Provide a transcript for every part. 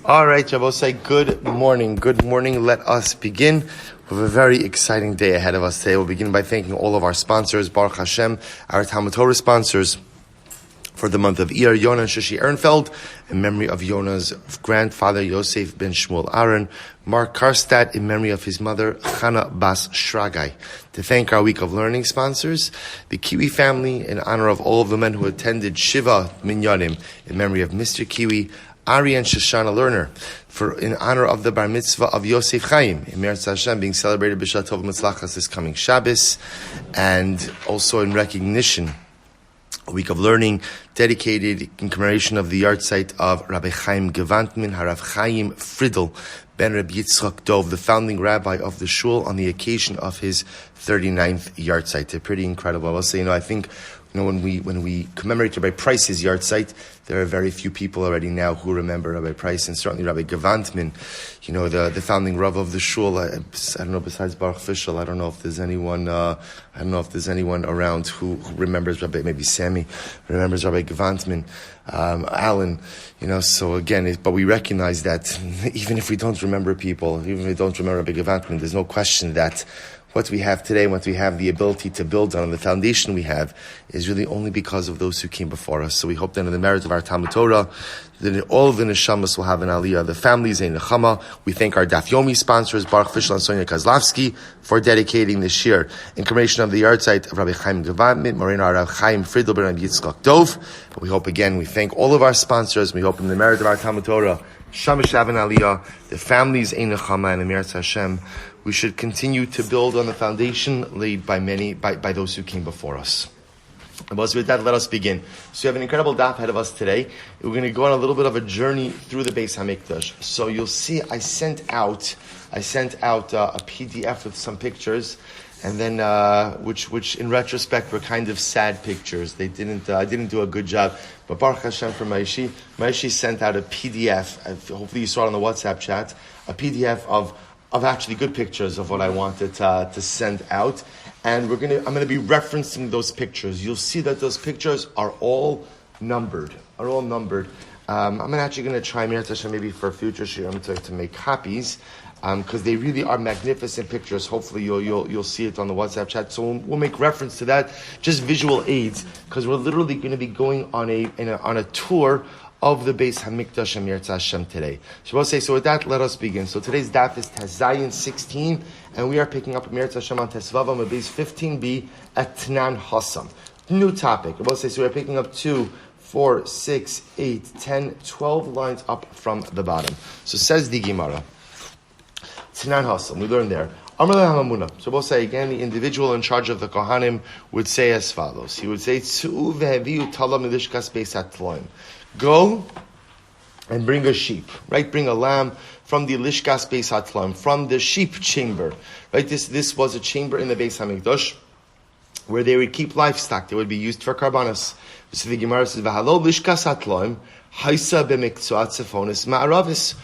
All right, Jabosai, good morning. Good morning. Let us begin. We have a very exciting day ahead of us today. We'll begin by thanking all of our sponsors, Baruch Hashem, our Talmud Torah sponsors for the month of Iyar, Yona Shushie Ehrenfeld, in memory of Yona's grandfather, Yosef ben Shmuel Aron, Marc Karstaedt, in memory of his mother, Chana Bat Shraggai. To thank our Week of Learning sponsors, the Kiwi family, in honor of all of the men who attended Shiva Minyanim, in memory of Mr. Kiwi, Ari and Shoshana Lerner, in honor of the Bar Mitzvah of Yosef Chaim, in Meretz Hashem, being celebrated B'Shal Tov Mitzlachas this coming Shabbos, and also in recognition, a week of learning dedicated in commemoration of the yahrzeit of Rabbi Chaim Gewandtman, Harav Chaim Friedel, ben Rabbi Yitzchak Dov, the founding rabbi of the shul, on the occasion of his 39th yahrzeit. They're pretty incredible. I will say, I think, when we commemorate Rabbi Price's yahrzeit, there are very few people already now who remember Rabbi Price, and certainly Rabbi Gewandtman, the founding Rav of the shul. I don't know, besides Baruch Fischel, I don't know if there's anyone around who remembers Rabbi, maybe Sammy remembers Rabbi Gewandtman, Alan, so again, but we recognize that even if we don't remember people, even if we don't remember Rabbi Gewandtman, there's no question that what we have today, what we have the ability to build on, the foundation we have, is really only because of those who came before us. So we hope that in the merit of our Talmud Torah, that all of the neshamas will have an aliyah. The families in Nechama. We thank our Daf Yomi sponsors, Baruch Fischel and Sonia Kozlovsky, for dedicating this year in commemoration of the yahrzeit of Rabbi Chaim Gewandtman, Moreno Rav Chaim Friedel ben Rabbi Yitzchak Dov. We hope again, we thank all of our sponsors. We hope in the merit of our Talmud Torah, Shamash Avin Aliyah, the families in Nechama and the Meretz Hashem, we should continue to build on the foundation laid by those who came before us. And with that, let us begin. So we have an incredible daf ahead of us today. We're going to go on a little bit of a journey through the Beis Hamikdash. So you'll see I sent out a PDF with some pictures, and then which in retrospect were kind of sad pictures. I didn't do a good job. But Baruch Hashem for Maishi sent out a PDF. Hopefully you saw it on the WhatsApp chat. A PDF of actually good pictures of what I wanted to send out, and I'm going to be referencing those pictures. You'll see that those pictures are all numbered. I'm actually going to try maybe for a future shiur to make copies, because they really are magnificent pictures. Hopefully you'll see it on the WhatsApp chat. So we'll make reference to that, just visual aids, because we're literally going to be going on a tour of the Beis Hamikdash and Meretz Hashem today. So with that, let us begin. So today's daf is Tazayin 16, and we are picking up Meretz Hashem on Tesvavam on Beis 15b at Tnan Hassam. New topic. So we're picking up 2, 4, 6, 8, 10, 12 lines up from the bottom. So says the Gemara, Tnan Hassam, we learned there. So we'll say again, the individual in charge of the Kohanim would say as follows. He would say, go and bring a sheep, right? Bring a lamb from the Lishkas Beis Hatlaim, from the sheep chamber, right? This was a chamber in the Beis Hamikdash where they would keep livestock. They would be used for karbanos. So the Gemara says, "V'halo Lishkas Hatlaim, Haisa b'miktzat Sephonis ma'aravis."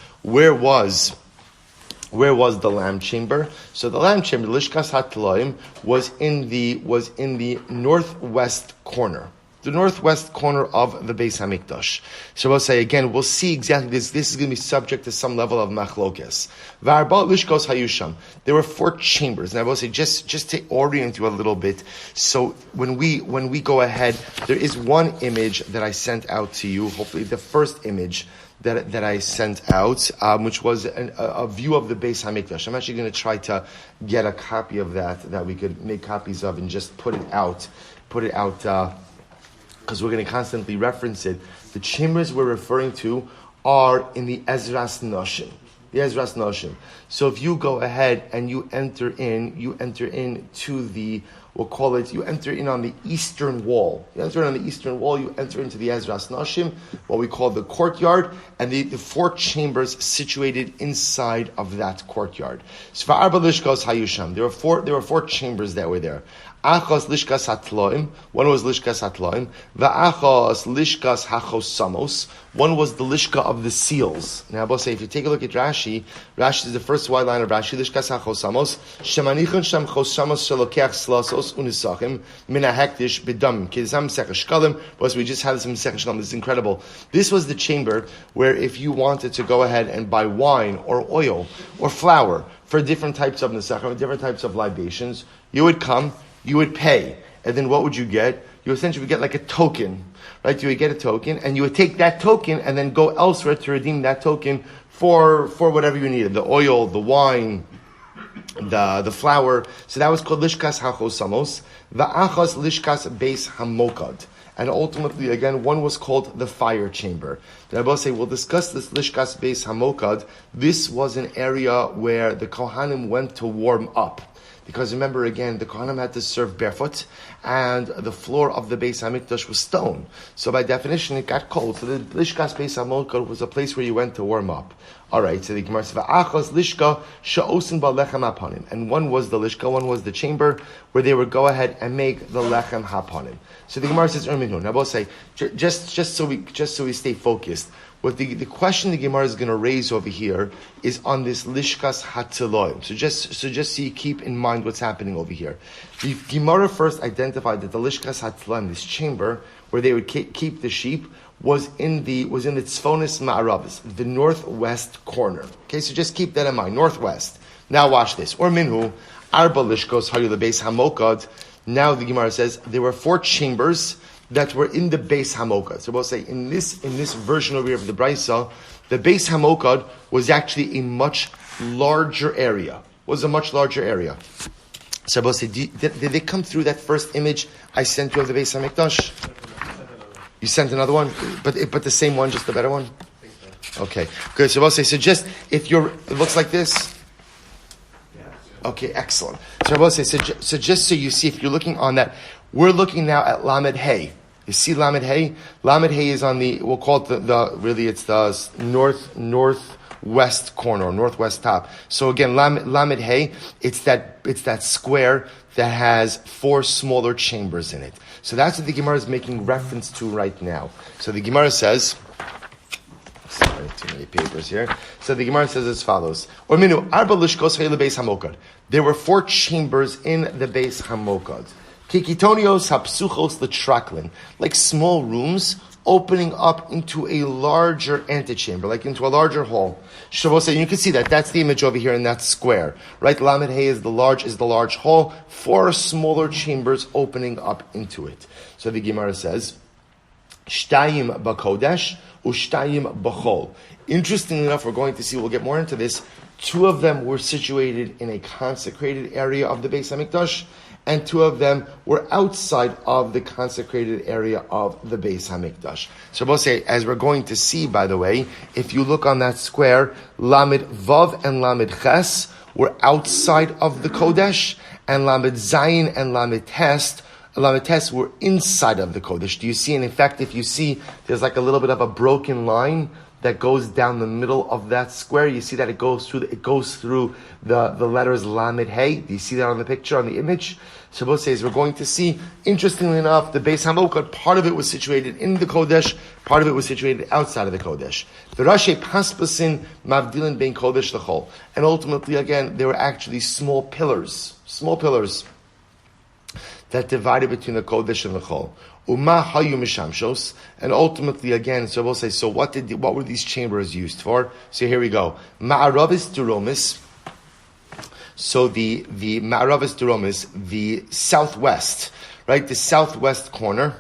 Where was the lamb chamber? So the lamb chamber, Lishkas Hatlaim, was in the northwest corner. The northwest corner of the Beis Hamikdash. So we'll say again, we'll see exactly this. This is going to be subject to some level of machlokes. V'arba lishkos hayusham. There were 4 chambers, and I will say just to orient you a little bit. So when we go ahead, there is one image that I sent out to you. Hopefully, the first image that I sent out, which was a view of the Beis Hamikdash. I'm actually going to try to get a copy of that we could make copies of and just put it out. Because we're going to constantly reference it. The chambers we're referring to are in the Ezras Noshim. The Ezras Noshim. So if you go ahead and you enter into the, you enter in on the eastern wall. You enter on the eastern wall, you enter into the Ezras Noshim, what we call the courtyard, and the 4 chambers situated inside of that courtyard. So for Arba Lishkos Hayusham, there were 4 chambers that were there. Achos lishkas hatloim. One was lishkas hatloim. Va'achos lishkas hachosamos. One was the lishka of the seals. Now, I'll say, if you take a look at Rashi, Rashi is the first white line of Rashi. Lishkas hachosamos. Shemanichon sham chosamos shalokeach slasos unisachim min hahektish b'dam. Kizam mesech shkalim. Because we just had this in mesech shkalim. This is incredible. This was the chamber where if you wanted to go ahead and buy wine or oil or flour for different types of nesachim, different types of libations, you would come. You would pay, and then what would you get? You essentially would get like a token, right? You would get a token, and you would take that token and then go elsewhere to redeem that token for whatever you needed, the oil, the wine, the flour. So that was called lishkas hachosamos, va'achas lishkas beis hamokad. And ultimately, again, one was called the fire chamber. The Rebbe say, we'll discuss this lishkas beis hamokad. This was an area where the Kohanim went to warm up. Because remember, again, the Kohanim had to serve barefoot, and the floor of the Beis HaMikdash was stone. So by definition, it got cold. So the Lishkas Beis HaMokad was a place where you went to warm up. All right, so the Gemara says, "Va'achos lishka she'osin ba'lechem hapanim," and one was the lishka, one was the chamber where they would go ahead and make the lechem hapanim. So the Gemara says, "Erminu." Now, we'll say just so we stay focused. What the question the Gemara is going to raise over here is on this lishkas hatziloim. So just so you keep in mind what's happening over here. The Gemara first identified that the lishkas hatziloim, this chamber where they would keep the sheep, was in the tzfonis ma'aravis, the northwest corner. Okay, so just keep that in mind, northwest. Now watch this. Or minhu arba lishkos hayu lebeis hamokad. Now the Gemara says there were 4 chambers that were in the Beis Hamokad. So we'll say in this version over here of the Brisa, the Beis Hamokad was actually a much larger area. Was a much larger area. So we'll say, did they come through that first image I sent you of the Beis Hamikdash? You sent another one, but the same one, just the better one. Okay, good. So we'll say, it looks like this. Okay, excellent. So we'll say, so just so you see, if you're looking on that. We're looking now at Lamed Hay. You see Lamed Hay? Lamed Hay is on we'll call it it's the northwest corner, northwest top. So again, Lamed Hay, it's that square that has 4 smaller chambers in it. So that's what the Gemara is making reference to right now. So the Gemara says, sorry, too many papers here. So the Gemara says as follows. There were 4 chambers in the Beis Hamokad. Kikitonios hapsuchos letraklin, like small rooms opening up into a larger antechamber, like into a larger hall. Shavuos, you can see that. That's the image over here in that square, right? Lamed Hay is the large hall. 4 smaller chambers opening up into it. So the Gemara says, Shtayim bakodesh u'shtayim b'chol. Interestingly enough, we're going to see. We'll get more into this. 2 of them were situated in a consecrated area of the Beis Hamikdash, and 2 of them were outside of the consecrated area of the Beis Hamikdash. So we'll say, as we're going to see, by the way, if you look on that square, Lamed Vav and Lamed Ches were outside of the Kodesh, and Lamed Zayin and Lamed Tes were inside of the Kodesh. Do you see? And in fact, if you see, there's like a little bit of a broken line that goes down the middle of that square. You see that it goes through the letters Lamed Hey. Do you see that on the picture, on the image? Shabbos says we're going to see, interestingly enough, the Beis Hamokad, part of it was situated in the Kodesh, part of it was situated outside of the Kodesh. The Rashi Paspasin Mavdilin Bein Kodesh L'chol. And ultimately, again, there were actually small pillars that divided between the Kodesh and the Chol. Uma hayu mishamshos, and ultimately again, so we'll say, so what were these chambers used for? So here we go. Ma'aravis duromis. So the Ma'aravis duromis, the southwest, right? The southwest corner.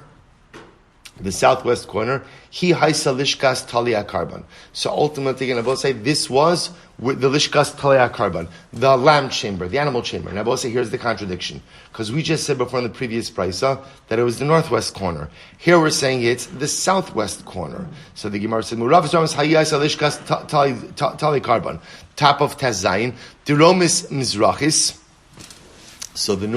He haisa lishkas talia karban. So ultimately, again, I will say this was with the lishkas talia karban, the lamb chamber, the animal chamber. And I will say here's the contradiction, because we just said before in the previous brisa that it was the northwest corner. Here we're saying it's the southwest corner. So the Gemara said, "Murav zomas haisa lishkas talia karban." Top of Tezayin, diromis mizrachis. So the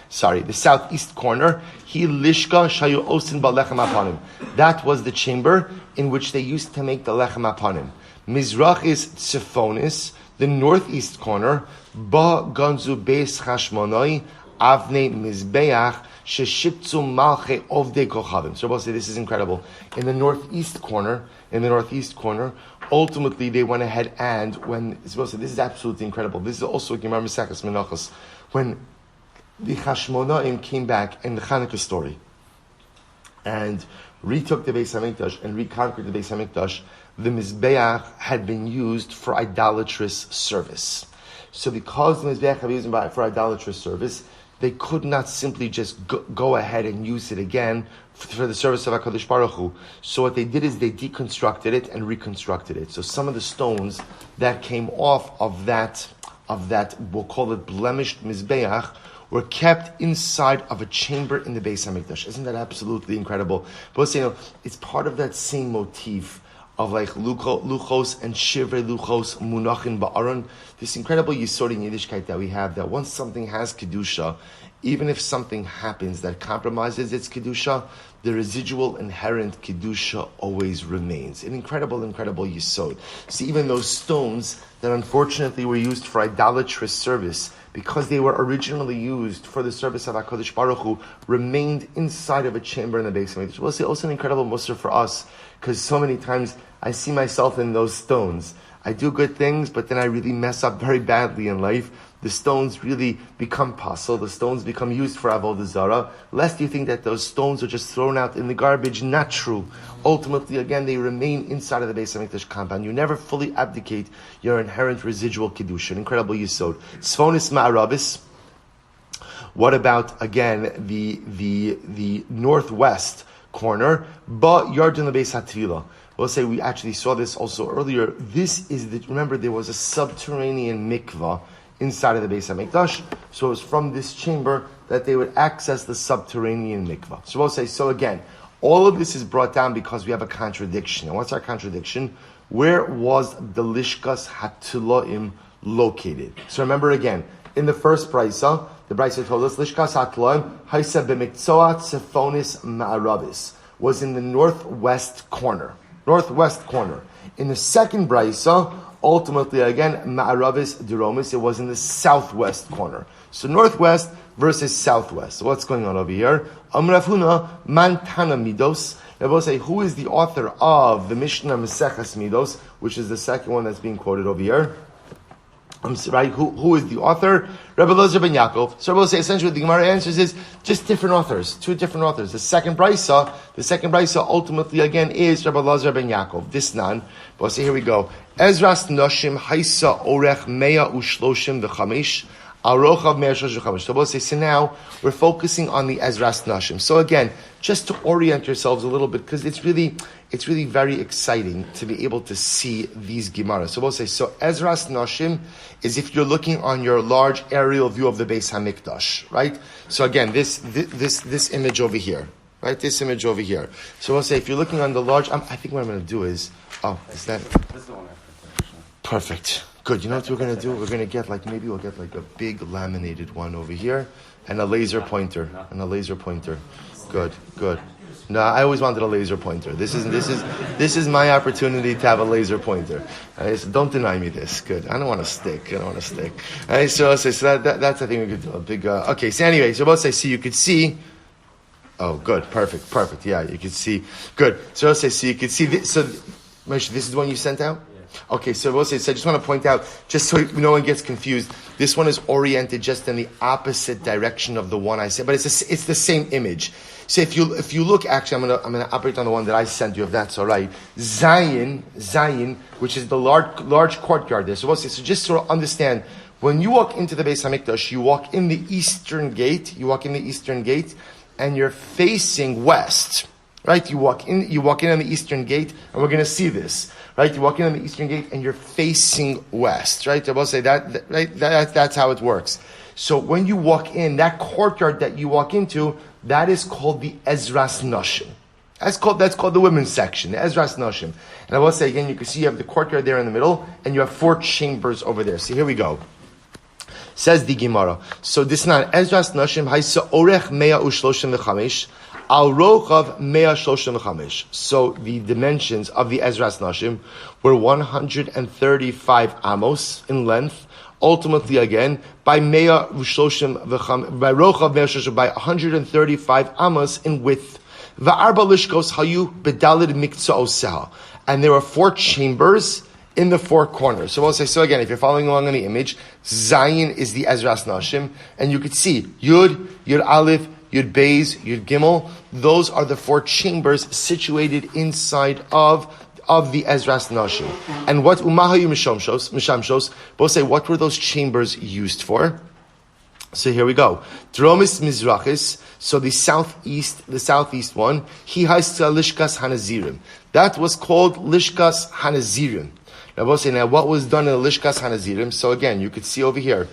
southeast corner. He lishka shayu osin ba lechem hapanim. That was the chamber in which they used to make the lechem hapanim. Mizrach is tzifonis. The northeast corner, ba ganzu beis chashmonai avnei mizbeach sheshiptzu malche ovdei kochavim. So we'll say this is incredible. In the northeast corner, ultimately they went ahead and this is absolutely incredible. This is also a Gemara Mesachas Menachos. When the Chashmonaim came back in the Chanukah story and retook the Beis Hamikdash and reconquered the Beis Hamikdash, the Mizbeach had been used for idolatrous service. So because the Mizbeach had been used for idolatrous service, they could not simply just go ahead and use it again for the service of HaKadosh Baruch Hu. So what they did is they deconstructed it and reconstructed it. So some of the stones that came off of that, we'll call it blemished Mizbeach, were kept inside of a chamber in the Beis Hamikdash. Isn't that absolutely incredible? But it's part of that same motif of like luchos and shivrei luchos munachin ba'aron. This incredible yisod in Yiddishkeit that we have, that once something has kedusha, even if something happens that compromises its kedusha, the residual inherent kedusha always remains. An incredible yisod. See, even those stones that unfortunately were used for idolatrous service, because they were originally used for the service of HaKadosh Baruch Hu, remained inside of a chamber in the Beis Hamikdash. We'll see also an incredible mussar for us, because so many times I see myself in those stones. I do good things, but then I really mess up very badly in life. The stones really become pasul. The stones become used for avodah zarah. Lest you think that those stones are just thrown out in the garbage. Not true. Ultimately, again, they remain inside of the Beis Hamikdash compound. You never fully abdicate your inherent residual kedusha. Incredible yisod. Tzfonis ma'arabis. What about, again, the northwest corner? Ba yardin lebeis hatvila. We'll say we actually saw this also earlier. This is remember there was a subterranean mikvah inside of the Beis Hamikdash. So it was from this chamber that they would access the subterranean mikvah. So we'll say, so again, all of this is brought down because we have a contradiction. And what's our contradiction? Where was the Lishkas Hatulaim located? So remember again, in the first brisa, the brisa told us, Lishkas Hatulaim, Haisa b'mikzoat sephonis ma'arabis, was in the northwest corner. In the second brisa, ultimately again, ma'aravis deromis, it was in the southwest corner. So northwest versus southwest. So what's going on over here? Amrafuna mantana midos. I will say, who is the author of the Mishnah Meseches Midos, which is the second one that's being quoted over here? Right? Who is the author? Rabbi Elazar ben Yaakov. So I will say, essentially, the Gemara answers is just different authors, two different authors. The second brisa ultimately again is Rabbi Elazar ben Yaakov. This nan. But we'll say, here we go. Ezras Noshim Haisa Orech Mea Ushloshim V'Chamesh. Arochav Mea Shloshim. So we'll say, so now we're focusing on the Ezras Noshim. So again, just to orient yourselves a little bit, because it's really very exciting to be able to see these Gemaras. So we'll say, so Ezras Noshim is if you're looking on your large aerial view of the Beis Hamikdash, right? So again, this image over here, right? This image over here. So we'll say, if you're looking on the large, I think what I'm going to do is, is that? That's the one after. Perfect. Good. You know what we're going to do? We're going to get we'll get a big laminated one over here and a laser pointer. Good. No, I always wanted a laser pointer. This is my opportunity to have a laser pointer. So don't deny me this. Good. I don't want to stick. So that's I think we could do a big. Okay. So anyway, so we'll say, so you could see. Oh, good. Perfect. Yeah, you could see. Good. So I'll say, so you could see this. So, Moshe, this is the one you sent out? Okay, so we'll say, so I just want to point out, just so no one gets confused, this one is oriented just in the opposite direction of the one I said, but it's the same image. So if you look, actually, I'm gonna operate on the one that I sent you, if that's all right. Zion, which is the large courtyard there. So we'll say, so just sort of understand, when you walk into the Beis Hamikdash, you walk in the eastern gate, and you're facing west. Right? You walk in on the eastern gate, and we're going to see this. Right? You walk in on the eastern gate, and you're facing west. Right? I will say that. Right? That's how it works. So when you walk in, that courtyard that you walk into, that is called the Ezras Noshim. That's called the women's section, the Ezras Noshim. And I will say again, you can see you have the courtyard there in the middle, and you have 4 chambers over there. So here we go. Says the Gemara. So this is not Ezras Noshim. Haisa Orech Mea Ushloshim V'Chamesh. Al rochav 135. So the dimensions of the Ezras Nashim were 135 amos in length. Ultimately, again, by rochav 135 by 135 amos in width. Va'arba lishkos hayu bedalid miktsa'oseh. And there were 4 chambers in the 4 corners. So we'll say, so again, if you're following along on the image, Zayin is the Ezras Nashim, and you could see Yud, Yud Aleph, Yud Beis, Yud Gimel. Those are the 4 chambers situated inside of the Ezras Nashim. And what Umahayu Mishamshos, we'll say, what were those chambers used for? So here we go. Dromis Mizrachis, so the southeast one, he has Lishkas Hanazirim. That was called Lishkas Hanazirim. Now what was done in the Lishkas Hanazirim? So again, you could see over here,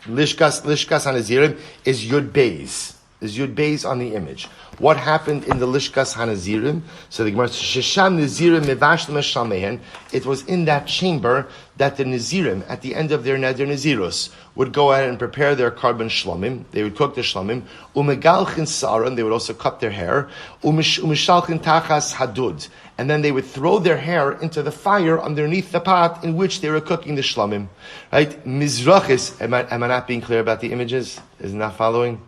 Lishkas Hanazirim is Yud Beis. Is Yud Beis on the image. What happened in the Lishkas Hanazirim? So the Gemara says, Shesham Nazirim Mevashlim Shamehen. It was in that chamber that the Nazirim, at the end of their Neder Nazirus, would go ahead and prepare their carbon shlomim. They would cook the shlomim. Umegalchin saran. They would also cut their hair. Umishalchin tachas hadud. And then they would throw their hair into the fire underneath the pot in which they were cooking the shlomim. Right? Mizrachis. Am I not being clear about the images? Is it not following?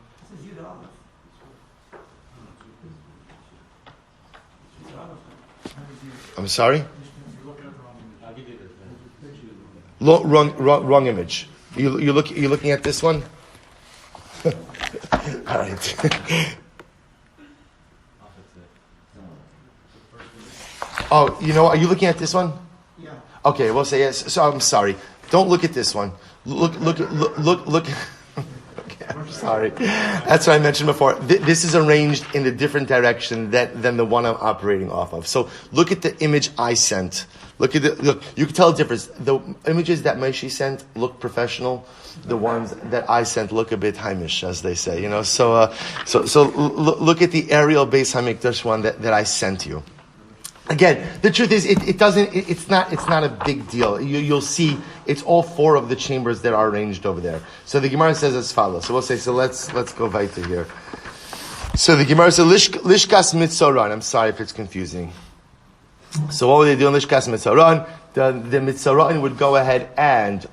I'm sorry? Wrong image. You're looking at this one? All right. Oh, are you looking at this one? Yeah. Okay, we'll say yes. So I'm sorry. Don't look at this one. Look. Okay, I'm sorry. That's what I mentioned before. This is arranged in a different direction than the one I'm operating off of. So look at the image I sent. Look. You can tell the difference. The images that Moshe sent look professional. The ones that I sent look a bit Heimish, as they say. So look at the aerial Beis Hamikdash one that I sent you. Again, the truth is, it's not a big deal. You'll see, it's all 4 of the chambers that are arranged over there. So the Gemara says as follows. So we'll say, let's go weiter here. So the Gemara says, Lishkas Mitzoran. I'm sorry if it's confusing. So what would they do in Lishkas Mitzoran? The Mitzoran would go ahead and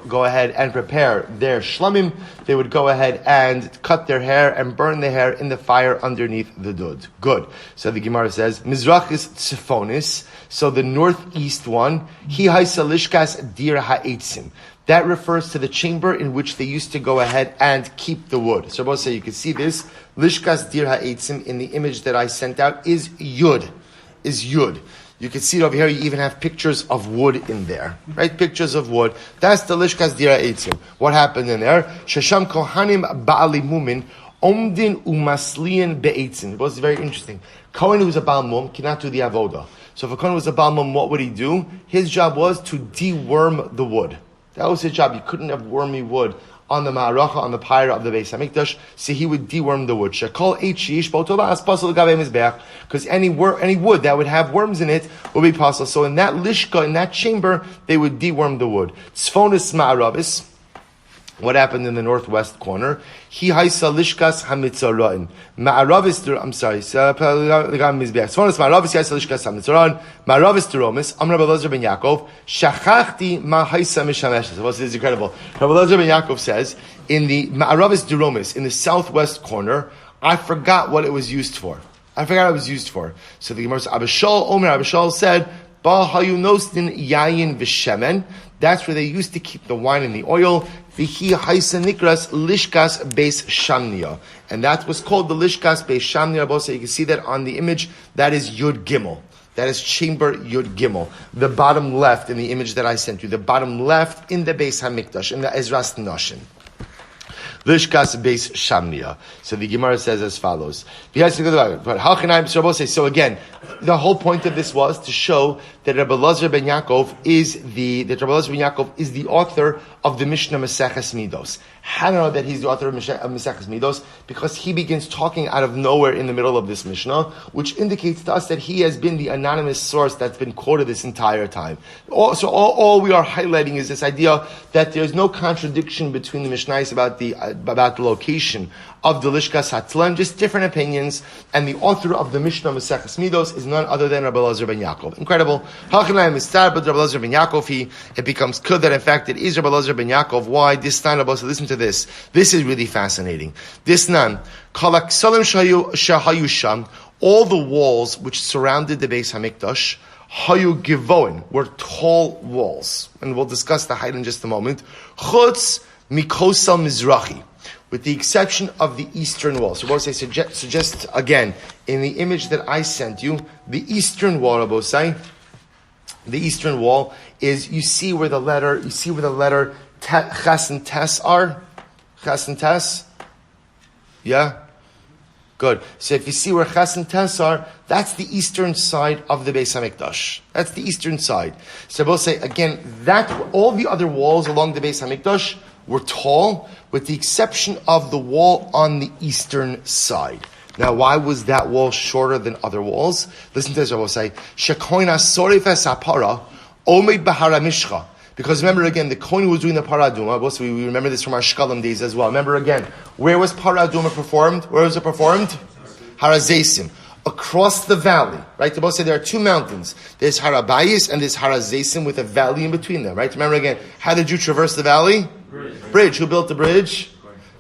go ahead and prepare their shlamim. They would go ahead and cut their hair and burn their hair in the fire underneath the dud. Good. So the Gemara says, Mizrachis Tzifonis. So the northeast one, Hi Haisa Lishkas Dir Ha'etzim. That refers to the chamber in which they used to go ahead and keep the wood. So both say you can see this. Lishkas Dir Ha'etzim in the image that I sent out is Yud. You can see it over here. You even have pictures of wood in there, right? Pictures of wood. That's the Lishkas Dira Eitzim. What happened in there? Shesham Kohanim Ba'ali Mumin Omdin Umaslian Be'eitzim. It was very interesting. Kohen who was a Baal Mum cannot do the avoda. So if a Kohen was a Baal Mum, what would he do? His job was to deworm the wood. That was his job. You couldn't have wormy wood on the ma'aracha, on the pyre of the Beis Hamikdash, so he would deworm the wood. Because any wood that would have worms in it would be possible. So in that lishka, in that chamber, they would deworm the wood. Tzfonis ma'aravis. What happened in the northwest corner? Hi haisa lishkas hamitzarain. Ma'aravis. I'm sorry. Tzfonis ma'aravis haisa lishkas hamitzarain. Ma'aravis teromis. Amar Rabbi Elazar ben Yaakov. Shachachti ma haisa mishameshes. This is incredible. Rabbi Elazar ben Yaakov says in the ma'aravis teromis in the southwest corner, I forgot what it was used for. So the Gemara says, Abishal said, Ba hayunostin yayin v'shemen. That's where they used to keep the wine and the oil. V'hi haisa nikras lishkas beis shamnia. And that was called the lishkas beis shamnia. So you can see that on the image. That is Yud Gimel. That is chamber Yud Gimel. The bottom left in the image that I sent you. The bottom left in the Beis Hamikdash, in the Ezras Nashim. Lishkas Beis Shamnia. So the Gemara says as follows. So again, the whole point of this was to show that Rabbi Elazar ben Yaakov is the author of the Mishnah Maseches Midos. How do I know that he's the author of Maseches Midos? Because he begins talking out of nowhere in the middle of this Mishnah, which indicates to us that he has been the anonymous source that's been quoted this entire time. All we are highlighting is this idea that there's no contradiction between the Mishnahs about the location of the Lishkas Hatzlan, just different opinions, and the author of the Mishnah Maseches Midos is none other than Rabbi Elazar ben Yaakov. Incredible. It becomes clear that in fact it is Rabbi Elazar ben Yaakov. Why? This time, Rabbi, listen to this. This is really fascinating. This nan, all the walls which surrounded the Beis Hamikdash, hayu givoin, were tall walls. And we'll discuss the height in just a moment. Chutz mikosal mizrachi, with the exception of the eastern wall. So Rabbi suggest again, in the image that I sent you, the eastern wall, Rabbi say, the eastern wall is, you see where the letter Ches and Tes are? Ches and Tes? Yeah? Good. So if you see where Ches and Tes are, that's the eastern side of the Beis Hamikdash. That's the eastern side. So we'll say, again, that all the other walls along the Beis Hamikdash were tall, with the exception of the wall on the eastern side. Now, why was that wall shorter than other walls? Listen to this, I will say, Shekoina sorifes apara, omed bahara mishcha. Because remember again, the Kohen who was doing the Paraduma, we remember this from our Shkalim days as well. Remember again, where was Paraduma performed? Where was it performed? Harazesim. Across the valley, right? The both say there are two mountains. There's Harabayis and there's Harazesim with a valley in between them, right? Remember again, how did you traverse the valley? Bridge. Who built the bridge?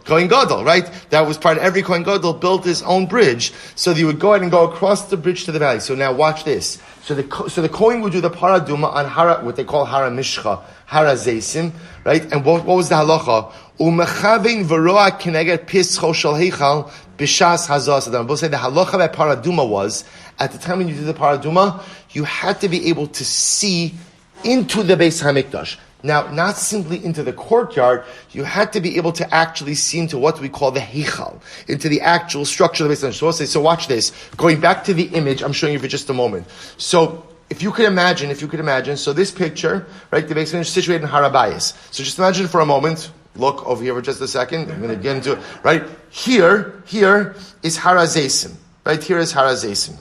Kohen Gadol, right? That was part of every Kohen Gadol built his own bridge. So you would go ahead and go across the bridge to the valley. So now watch this. So the Kohen would do the Paraduma on what they call Hara Mishcha, Hara Zeisim, right? And what was the halacha? Umechavein v'roa keneged pischo shel heichal b'shas hazas adam. Both say the halacha by Paraduma was, at the time when you did the Paraduma, you had to be able to see into the Beis Hamikdash. Now, not simply into the courtyard, you had to be able to actually see into what we call the heichal, into the actual structure of the Beis Hamikdash. So watch this. Going back to the image, I'm showing you for just a moment. So, if you could imagine, so this picture, right, the Beis Hamikdash is situated in Harabayis. So just imagine for a moment, look over here for just a second, I'm going to get into it, right? Here is Harazesim, right? Here is Harazesim.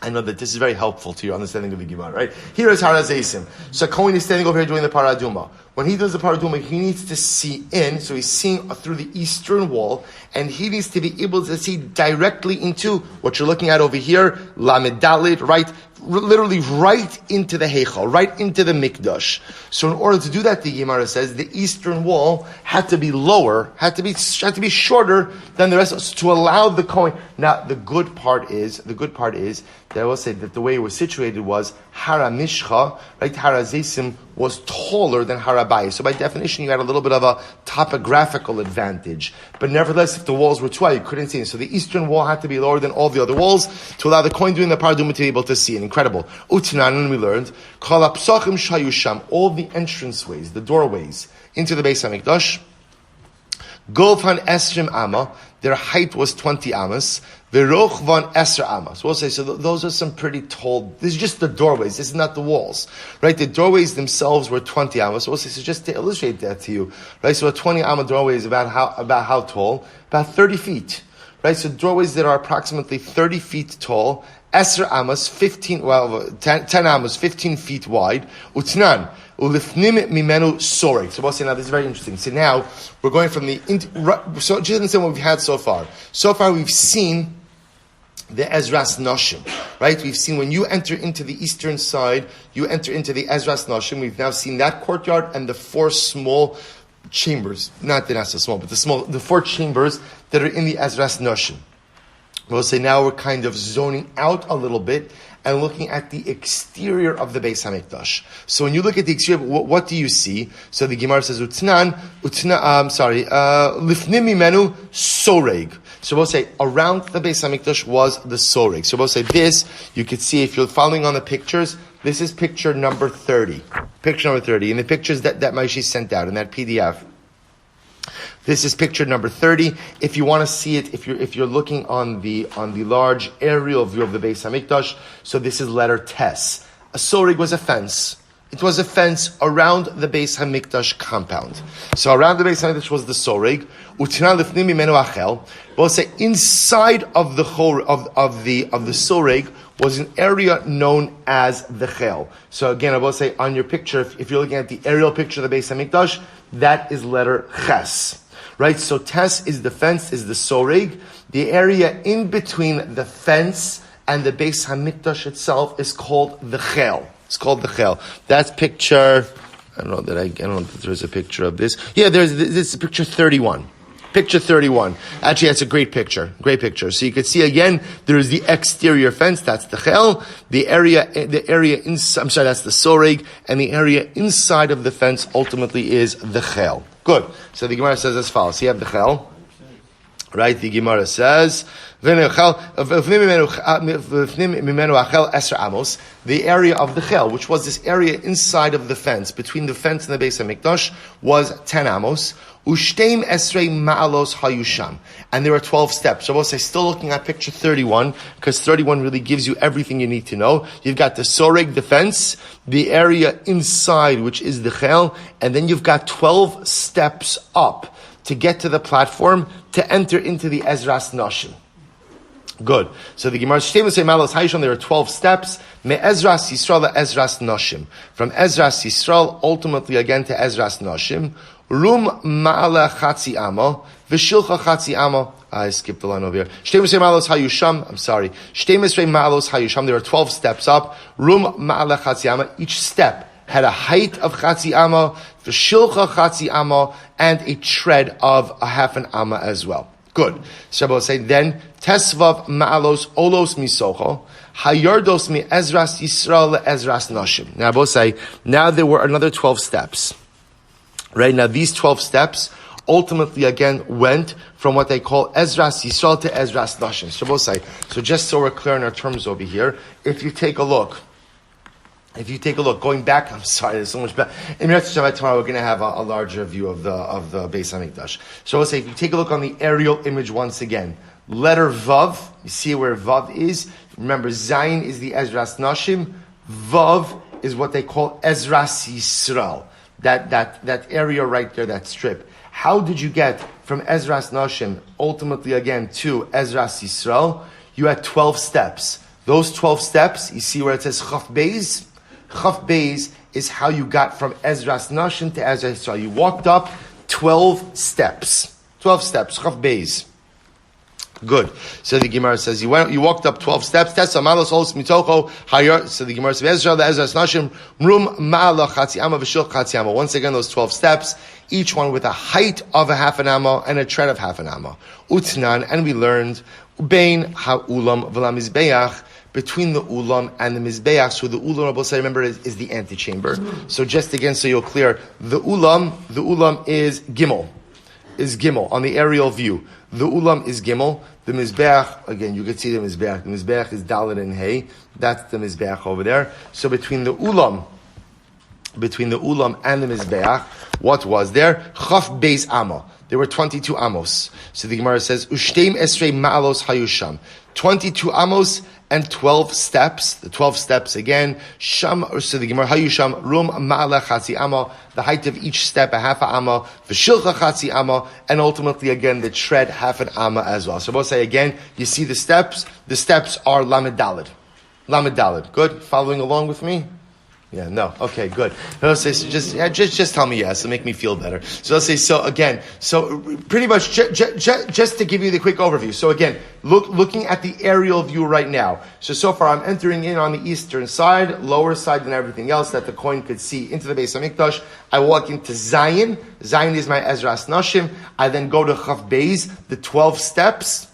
I know that this is very helpful to your understanding of the Gemara, right? Here is Harazesim. So Kohen is standing over here doing the Paraduma. When he does the Paraduma, he needs to see in, so he's seeing through the eastern wall, and he needs to be able to see directly into what you're looking at over here, Lamed Dalet, right? Literally right into the Heichal, right into the Mikdash. So in order to do that, the Gemara says, the eastern wall had to be lower, had to be shorter than the rest, to allow the Kohen. Now, the good part is that I will say that the way it was situated was Hara Mishcha, right? Hara Zesim was taller than Harabai. So by definition, you had a little bit of a topographical advantage. But nevertheless, if the walls were too high, you couldn't see it. So the eastern wall had to be lower than all the other walls to allow the Kohen doing the Paraduma to be able to see it. Incredible. Utnan, we learned, Kol ha'psachim shayusham, all the entranceways, the doorways into the Beis Hamikdash, Golfan Esrim Amma, their height was 20 amas. Veroch van Esser amas. We'll say, so those are some pretty tall, this is just the doorways, this is not the walls. Right? The doorways themselves were 20 amas. We'll say, so just to illustrate that to you, right? So a 20 amma doorway is about how tall? About 30 feet. Right? So doorways that are approximately 30 feet tall, Esser amas, 10 amas, 15 feet wide. Utnan. Ulifnim mimenu sorek. So we'll say, now this is very interesting. So now, we're going from so just understand what we've had so far. So far we've seen the Ezras Noshim, right? We've seen when you enter into the eastern side, you enter into the Ezras Noshim. We've now seen that courtyard and the four small chambers. Not so small, but the four chambers that are in the Ezras Noshim. We'll say now we're kind of zoning out a little bit and looking at the exterior of the Beis Hamikdash. So when you look at the exterior, what do you see? So the Gemara says, lifnim mimenu soreg. So we'll say, around the Beis Hamikdash was the soreg. So we'll say this, you could see if you're following on the pictures, this is picture number 30. Picture number 30. In the pictures that Maishi sent out in that PDF. This is picture number 30. If you want to see it, if you're looking on the large aerial view of the Beis Hamikdash, so this is letter Tes. A soreg was a fence. It was a fence around the Beis Hamikdash compound. So around the Beis Hamikdash was the soreg. Utina lifnim mimenu achel. We'll say inside of the soreg was an area known as the chel. So again, I will say on your picture, if you're looking at the aerial picture of the Beis Hamikdash, that is letter ches. Right? So tes is the fence, is the soreg. The area in between the fence and the Beis Hamikdash itself is called the chel. It's called the chel. That's picture. I don't know that there's a picture of this. Yeah, this is picture 31. Picture 31. Actually, that's a great picture. Great picture. So you can see again, there is the exterior fence. That's the chel. The area inside. I'm sorry, that's the soreg, and the area inside of the fence ultimately is the chel. Good. So the Gemara says as follows. You have the chel. Right, the Gemara says, the area of the chel, which was this area inside of the fence, between the fence and the Beis HaMikdash, was 10 amos. Ushtem esrei ma'alos hayusham. And there are 12 steps. So we'll say, still looking at picture 31, because 31 really gives you everything you need to know. You've got the soreg, the fence, the area inside, which is the chel, and then you've got 12 steps up to get to the platform to enter into the Ezras Nashim. Good. So the Gemara say Malos Hayshon, there are 12 steps. Me Ezras Yisrael Ezras Nashim. From Ezras Yisrael, ultimately again to Ezras Nashim. Rum Ma'ala Chatzi Amo, Vishilcha Chatzi Amo. I skipped the line over here. Shtemisrei Malos Hayusham. I'm sorry. Shtemisrei Malos Hayusham. There are 12 steps up. Rum Ma'ala Chatzi Amo. Each step had a height of Chatzi Amo, V'shilcha Chatzi Amo, and a tread of a half an Amma as well. Good. So I will say then, Tesvav Ma'alos Olos Misocho, Hayardos Mi Ezras Yisrael Ezras Nashim. Now I will say, now there were another 12 steps. Right? Now these 12 steps ultimately again went from what they call Ezras Yisrael to Ezras Nashim. So I will say, so just so we're clear in our terms over here, if you take a look, going back, I'm sorry, there's so much better. In Eretz Shabbat tomorrow, we're going to have a larger view of the Beis Hamikdash. So I'll say, if you take a look on the aerial image once again, letter Vav, you see where Vav is. Remember, Zayin is the Ezras Nashim. Vav is what they call Ezras Yisrael. That area right there, that strip. How did you get from Ezras Nashim, ultimately again, to Ezras Yisrael? You had 12 steps. Those 12 steps, you see where it says Chaf Beis? Chaf Beis is how you got from Ezras Nashim to Ezras Yisrael. You walked up 12 steps. 12 steps. Chaf Beis. Good. So the Gemara says you walked up 12 steps. So the Gemara says Ezras Nashim Rum Ma'ala Chatzi Amma V'Shil Chatzi Amma. Once again, those 12 steps, each one with a height of a half an amma and a tread of half an amma. Utnan, and we learned Bein HaUlam V'La Mizbeach, between the ulam and the mizbeach. So the ulam, Rabbi say, remember, is the antechamber. So just again, so you're clear, the ulam is gimel on the aerial view. The ulam is gimel. The mizbeach, again, you can see the mizbeach. The mizbeach is dalet and hay. That's the mizbeach over there. So between the ulam and the mizbeach, what was there? Chaf beis amma. There were 22 amos. So the Gemara says, Ushteim esrei ma'alos hayusham. 22 amos and 12 steps. The 12 steps again. Sham, so the Gemara, hayusham, rum ma'ala chatzi amma. The height of each step, a half an amma. V'shilcha chatzi amma. And ultimately again, the tread, half an amma as well. So we'll say again, you see the steps. The steps are lamed daled. Lamed daled. Good? Following along with me? Yeah, no. Okay, good. Let's say, so just tell me yes, to make me feel better. So let's say, so pretty much just to give you the quick overview. So again, looking at the aerial view right now. So far I'm entering in on the eastern side, lower side than everything else that the coin could see into the Beis HaMikdash. I walk into Zayin. Zayin is my Ezras Nashim. I then go to Chaf Beis, the 12 steps,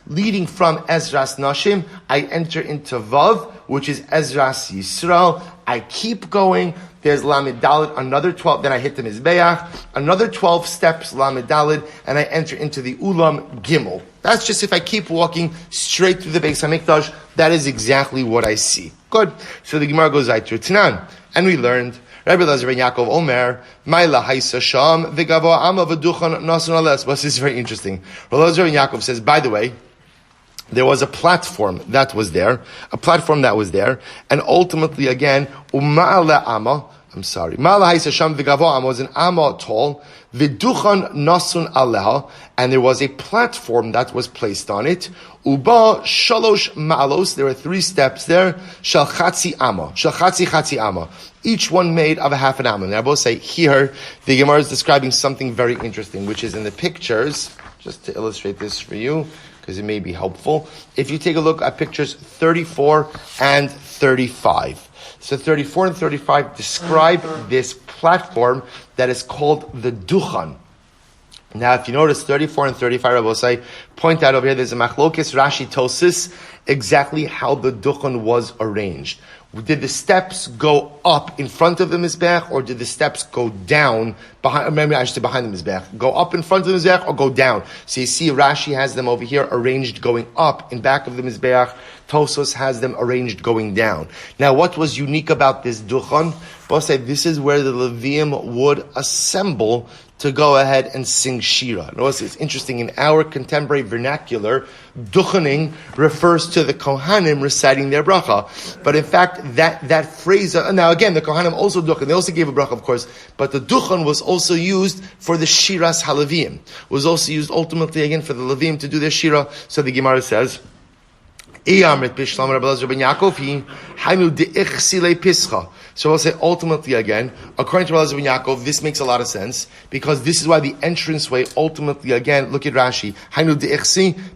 leading from Ezras Nashim. I enter into Vav, which is Ezras Yisrael. I keep going. There's Lamed Daled, another 12. Then I hit the Mizbeach, another 12 steps, Lamed Daled, and I enter into the Ulam Gimel. That's just if I keep walking straight through the Beis HaMikdash, that is exactly what I see. Good. So the Gemara goes right to Tanan. And we learned, Rabbi Elazar ben Yaakov Omer, Maila Haisa Sham, V'gavo Amma V'duchan Nasan Ales. This is very interesting. Rabbi Elazar ben Yaakov says, by the way, there was a platform that was there, and ultimately again, Ma'ala Haisa Sham V'Gavo Amma was an Amma tall, V'Duchan Nasun Aleha, and there was a platform that was placed on it, Uba Shalosh Ma'alos, there were 3 steps there, Shal Chatzi Amma, each one made of a half an amma. And I will say here, the Gemara is describing something very interesting, which is in the pictures, just to illustrate this for you, because it may be helpful. If you take a look at pictures 34 and 35. So 34 and 35 describe this platform that is called the Duchan. Now, if you notice 34 and 35, I will say, point out over here, there's a machlokes Rashi Tosis, exactly how the Duchan was arranged. Did the steps go up in front of the Mizbech, or did the steps go down behind the Mizbech? Go up in front of the Mizbech, or go down? So you see Rashi has them over here arranged going up in back of the Mizbech. Tosos has them arranged going down. Now, what was unique about this Duchan? Both say this is where the Levium would assemble to go ahead and sing Shira. Notice it's interesting, in our contemporary vernacular, Duchaning refers to the Kohanim reciting their bracha. But in fact, that phrase, now again, the Kohanim also Duchan, they also gave a bracha, of course, but the Duchan was also used for the Shiras HaLevim. Was also used ultimately again for the Levim to do their Shira. So the Gemara says, so I'll say ultimately again, according to Rabbi Elazar ben Yaakov, this makes a lot of sense, because this is why the entranceway ultimately again, look at Rashi,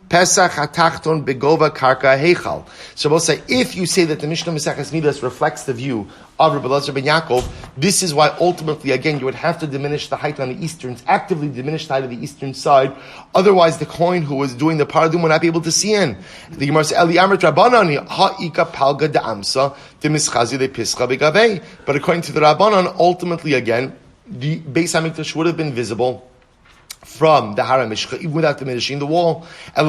Pesach hatachton begova karka heichal. So we'll say, if you say that the Mishnah Maseches Midas reflects the view of Rabbi Elazar ben Yaakov, this is why ultimately again you would have to diminish the height on the eastern, actively diminish the height of the eastern side. Otherwise, the Kohen who was doing the paradum would not be able to see in. The Gemara says, Eli Amrit Rabbanan ha'ika palga da'amsa demischazi lepischa begavei. But according to the Rabbanan, ultimately again, the Beis Hamikdash would have been visible from the Har HaMishcha, even without diminishing the wall. So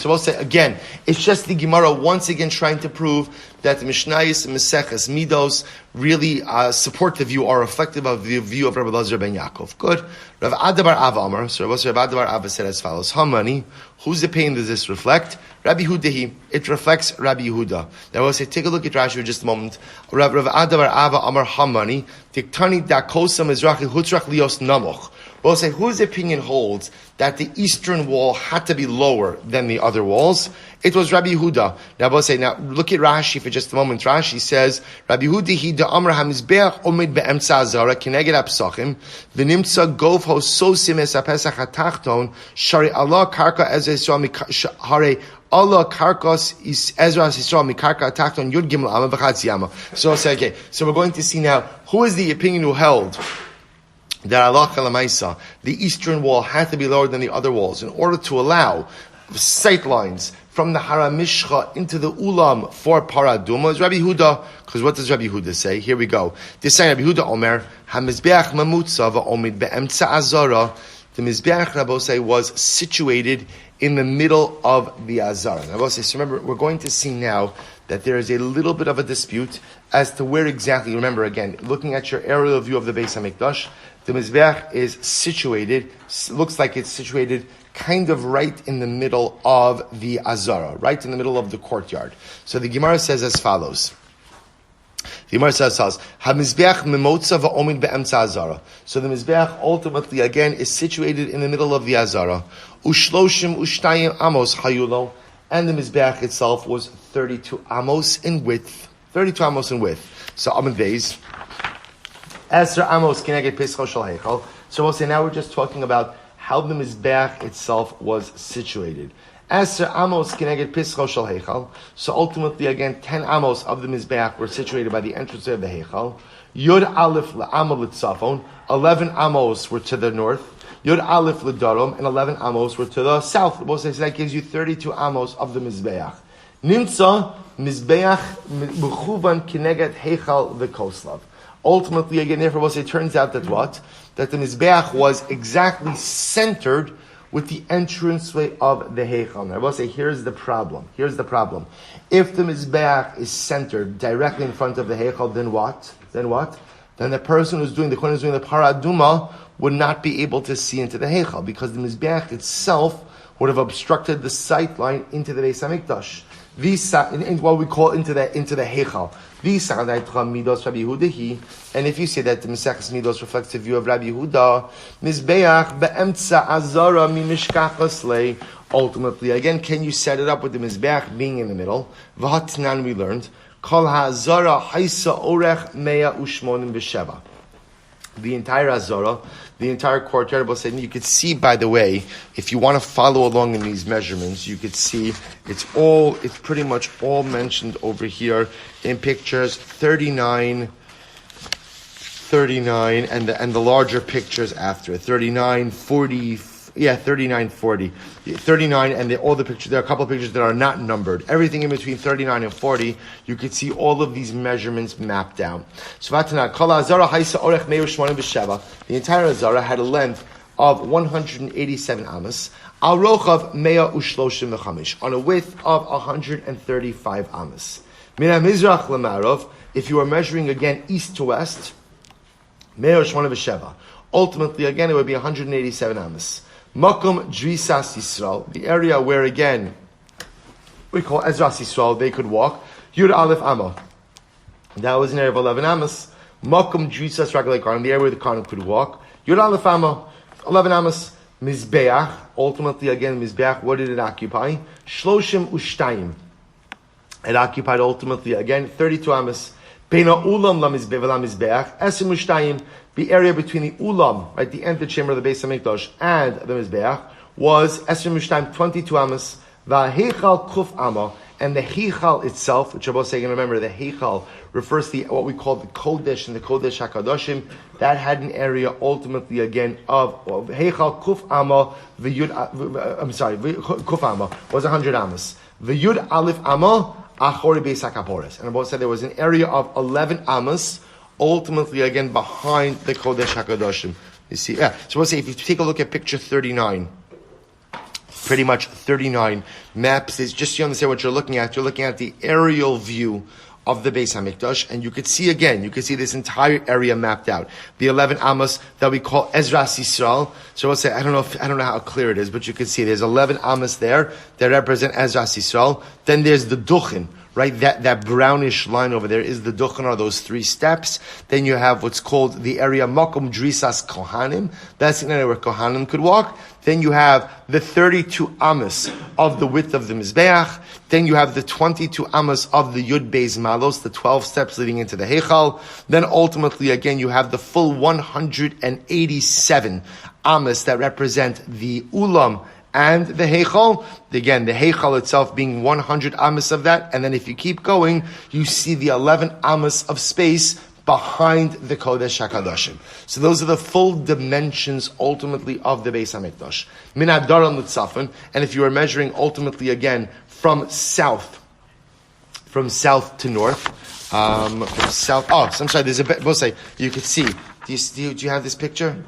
we'll say again, it's just the Gemara once again trying to prove that the Mishnayos and Maseches Midos really support the view, are reflective of the view of Rabbi Elazar ben Yaakov. Good. Rav Adabar Ava Amar. So Rav Adabar Ava said as follows: Hamani, whose opinion does this reflect? Rabbi Yehudahi. It reflects Rabbi Yehuda. Now we'll say, take a look at Rashi for just a moment. Rav Adabar Ava Amar Hamani. Tiktani dakosa mizrachi hutzrach lios namoch. We'll say, whose opinion holds that the eastern wall had to be lower than the other walls? It was Rabbi Yehuda. Now we'll say, now look at Rashi for just a moment. Rashi says, Rabbi Yehuda hi da amar hamizbeach omid be'emtza azara kineged apsachim v'nimtza gov hososim es ha'pesach ha'tachton shari Allah karka ezra yisrael hare Allah karkos is Ezra Yisrael mikarka atachton yud gimel ama v'chatzi yama. So I'll say, okay, so we're going to see now, who is the opinion who held that Allah Kalamaisa, the eastern wall had to be lower than the other walls in order to allow sight lines from the Har HaMishcha into the Ulam for Paraduma is Rabbi Yehuda. Because what does Rabbi Yehuda say? Here we go. This saying Rabbi Yehuda Omer, HaMizbeach Mamutza v'omid be'emtza azara. The Mizbeach, Rabbi say, was situated in the middle of the Azara. Rabbi say, so remember, we're going to see now that there is a little bit of a dispute as to where exactly. Remember again, looking at your aerial view of the Beis HaMikdash, the Mizbeach is situated, looks like it's situated kind of right in the middle of the Azara, right in the middle of the courtyard. So the Gemara says as follows. The Gemara says, "HaMizbeach memotza va'omid be'emtza Azara." So the Mizbeach ultimately again is situated in the middle of the Azara. Ushloshim ushtayim amos hayulo, and the Mizbeach itself was 32 amos in width. 32 amos in width. So Amid Beis. Esra amos kineged pischa shel heichal. So we'll say now we're just talking about how the Mizbeach itself was situated. Esra amos kineged pischa shel heichal. So ultimately again, 10 amos of the Mizbeach were situated by the entrance of the heichal. Yud aleph le'amal l'tzafon. 11 amos were to the north. Yud aleph l'darom, and 11 amos were to the south. We'll say so that gives you 32 amos of the Mizbeach. Nimtza Mizbeach mechuvan kineged heichal v'koslav. Ultimately, again, therefore, we'll say, it turns out that what? That the Mizbeach was exactly centered with the entranceway of the Heichal. I will say, here's the problem. If the Mizbeach is centered directly in front of the Heichal, then what? Then the person who's doing the Paraduma would not be able to see into the Heichal, because the Mizbeach itself would have obstructed the sight line into the Beis Hamikdash. In what we call into the Heichal. And if you say that the Maseches Midos reflects the view of Rabbi Yehuda, Mizbeach be'emtza azara mi mishkachos lei. Ultimately, again, can you set it up with the Mizbeach being in the middle? V'hatnan we learned, Kol ha'azara haisa orech mea ushmonim b'sheva. The entire Azara, the entire courtyard, you could see, by the way, if you want to follow along in these measurements, you could see it's pretty much all mentioned over here in pictures 39, and the larger pictures after it, 39, 40, 39, 40. 39, and all the pictures, there are a couple of pictures that are not numbered. Everything in between 39 and 40, you could see all of these measurements mapped out. The entire Azara had a length of 187 amas, on a width of 135 amas. If you are measuring again east to west, ultimately again it would be 187 amas. Makom Drisas Yisrael, the area where again we call Ezras Yisrael, they could walk. Yud Aleph Amma, that was an area of 11 Amos. Makom Drisas Shraggai, the area where the Kohen could walk. Yud Aleph Amma, 11 Amos. Mizbeach, ultimately again Mizbeach, what did it occupy? Shloshim Ushtayim. It occupied ultimately again 32 Amos. Beina Ulam la Mizbeach, Esim Ushtayim. The area between the Ulam, right, the antechamber of the Beis Hamikdash, and the Mizbeach was Esrim Mishtaim 22 Amos, V'Heichal Kuf Amma, and the Heichal itself, which I'm both saying, remember, the Heichal refers to what we call the Kodesh and the Kodesh HaKadoshim. That had an area ultimately again of Heichal Kuf Amma, Kuf Amma was 100 Amos. The Yud Aleph Amma, Achori Beis HaKapores. And I both said there was an area of 11 Amos, ultimately again behind the Kodesh HaKadoshim. You see, so we'll say if you take a look at picture 39, pretty much 39 maps is just so you understand what you're looking at. You're looking at the aerial view of the Beis Hamikdash, and you could see this entire area mapped out. The 11 Amos that we call Ezras Yisrael. So we'll say I don't know how clear it is, but you can see there's 11 Amos there that represent Ezras Yisrael. Then there's the Duchin. Right, that brownish line over there is the Duchan, are those 3 steps. Then you have what's called the area Makom Drisas Kohanim. That's an area where Kohanim could walk. Then you have the 32 Amos of the width of the Mizbeach. Then you have the 22 Amos of the Yud Beis Malos, the 12 steps leading into the Heichal. Then ultimately, again, you have the full 187 Amos that represent the Ulam and the Heichal. Again, the Heichal itself being 100 Amos of that. And then if you keep going, you see the 11 Amos of space behind the Kodesh HaKadoshim. So those are the full dimensions ultimately of the Beis HaMikdash. Min Adaram L'Tzafon. And if you are measuring ultimately again from south to north, from south, so I'm sorry, there's a bit, we'll say, you could see, do you have this picture?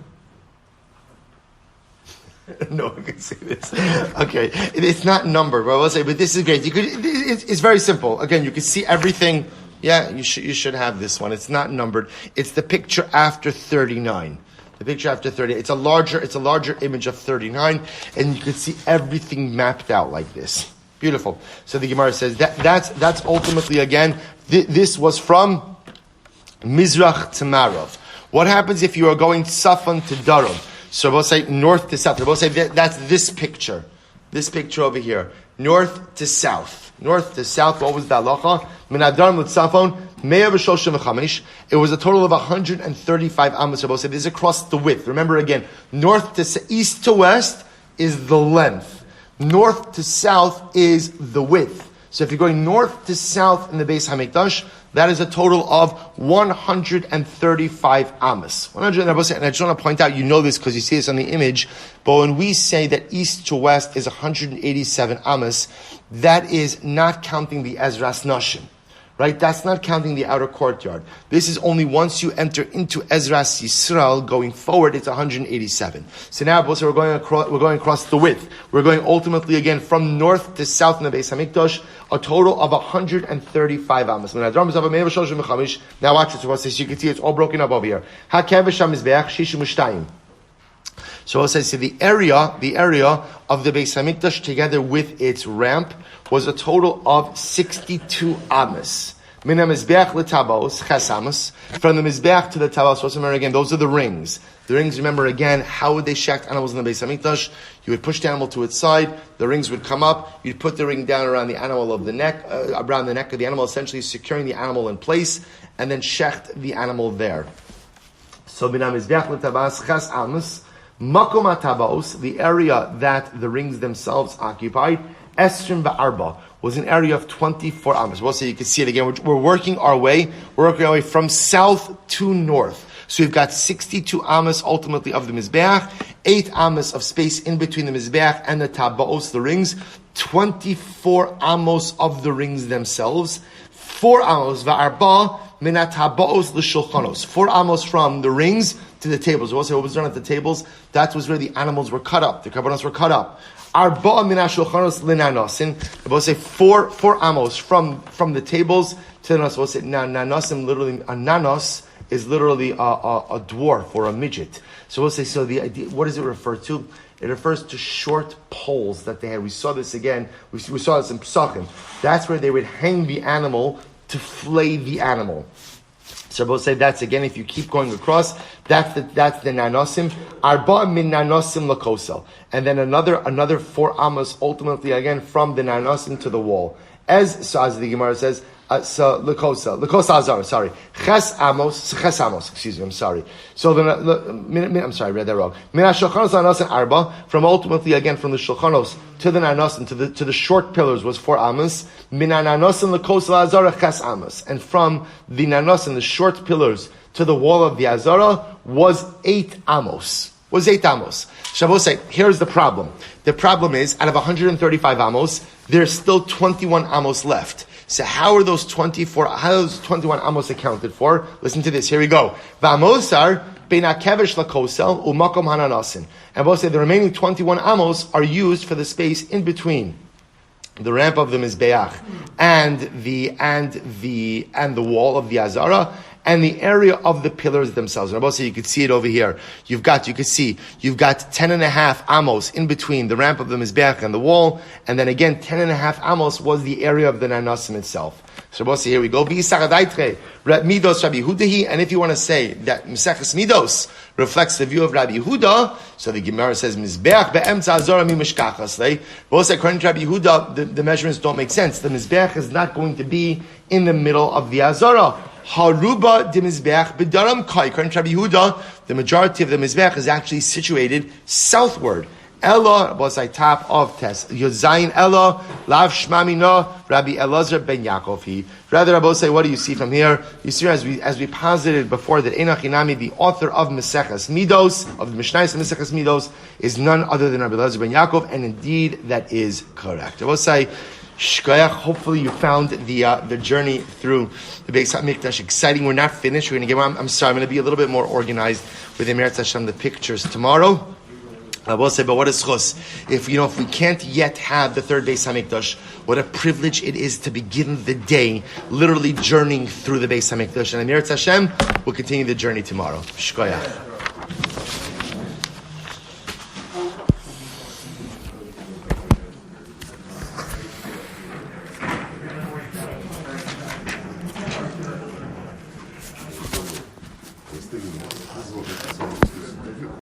No one can see this. Okay, it's not numbered, but I will say, but this is great. It's very simple. Again, you can see everything. Yeah, you should have this one. It's not numbered. It's the picture after 39. The picture after 30. It's a larger image of 39, and you can see everything mapped out like this. Beautiful. So the Gemara says that's ultimately again. This was from Mizrach to Marav. What happens if you are going Safon to Daram? So we'll say north to south. We'll say that's this picture. This picture over here. North to south. North to south. What was the halacha? Min Adaram l'tzafon, 135. It was a total of 135 amos. We'll say this is across the width. Remember again, north to east to west is the length. North to south is the width. So if you're going north to south in the Beis Hamikdash, that is a total of 135 amos. 100, and I just want to point out, you know this because you see this on the image, but when we say that east to west is 187 amos, that is not counting the Ezras Nashim. Right? That's not counting the outer courtyard. This is only once you enter into Ezras Yisrael, going forward, it's 187. So now, we're going across the width. We're going ultimately again from north to south in the Beis Hamikdash, a total of 135 amos. Now watch this. You can see it's all broken up over here. So it says the area of the Beis Hamikdash together with its ramp was a total of 62 amas. Min ha-mizbeach l'tabos, ches amas. From the mizbeach to the tabos, remember again, those are the rings. The rings, remember again, how would they shecht animals in the Beis Hamikdash? You would push the animal to its side, the rings would come up, you'd put the ring down around the animal of the neck, around the neck of the animal, essentially securing the animal in place, and then shecht the animal there. So, min ha-mizbeach l'tabos, ches amas. Makom ha-tabos, the area that the rings themselves occupied, Esrim ba'arba, was an area of 24 amas. Well, so you can see it again. We're working our way from south to north. So we've got 62 amas ultimately of the Mizbeach, 8 amas of space in between the Mizbeach and the Tabaos, the rings, 24 amos of the rings themselves, 4 amos, va'arba, minat Tabaos l'shulchanos, 4 amos from the rings to the tables. We'll say what was done at the tables, that was where the animals were cut up, the karbanos were cut up. Arba min ha-shulchanos linanosin. We'll say four amos from the tables to the nanos. We'll say nanosim, literally a nanos is literally a dwarf or a midget. So we'll say, so the idea, what does it refer to? It refers to short poles that they had. We saw this again. We saw this in Pesachim. That's where they would hang the animal to flay the animal. So we'll say that's again, if you keep going across, that's the nanosim. Arba min nanosim lakosel. And then another 4 amas ultimately again from the nanosim to the wall. As the Gemara says, Lekosa Azara, sorry. Ches amos, excuse me, I'm sorry. So I'm sorry, I read that wrong. Min ha-shulchanos la'anosin arba, from ultimately again from the shulchanos to the nanosim, to the short pillars was 4 amos. Min ha-nanosim lekosa Azara, ches amos. And from the nanosim, the short pillars to the wall of the Azara was 8 amos. Shabbos say, here's the problem. The problem is, out of 135 amos, there's still 21 amos left. So how are those 21 amos accounted for? Listen to this. Here we go. V'amosar bein ha-kevesh lakosel u'makom hananasin. And we'll say the remaining 21 amos are used for the space in between the ramp of the Mizbeach and the wall of the Azara, and the area of the pillars themselves. And also you could see it over here. You've got 10.5 amos in between the ramp of the Mizbeach and the wall, and then again 10.5 amos was the area of the Nanasim itself. So here we go. And if you want to say that Meseches Midos reflects the view of Rabbi Yehuda, so the Gemara says Mizbeach be'emtza azara mi mishkachas. Both say according to Rabbi Yehuda, the measurements don't make sense. The Mizbeach is not going to be in the middle of the Azara. Haruba de Mizbeach b'daram kai. According to Rabbi Yehuda, the majority of the Mizbeach is actually situated southward. Ella was a top of test. Yozayin Ella lav shmamina Rabbi Elazar ben Yaakov. Rather, Rabbi say, what do you see from here? You see, as we posited before, that Einach Inami, the author of Meseches Midos, of the Mishnayos of Meseches Midos, is none other than Rabbi Elazar ben Yaakov, and indeed that is correct. Rabbi say, Shkoyach, hopefully you found the journey through the Beis HaMikdash exciting. We're not finished. I'm sorry, I'm going to be a little bit more organized with Emeretz Hashem, the pictures tomorrow. I will say, but what is chus? If we can't yet have the third Beis HaMikdash, what a privilege it is to begin the day literally journeying through the Beis HaMikdash. And Emeretz Hashem will continue the journey tomorrow. Shkoyach.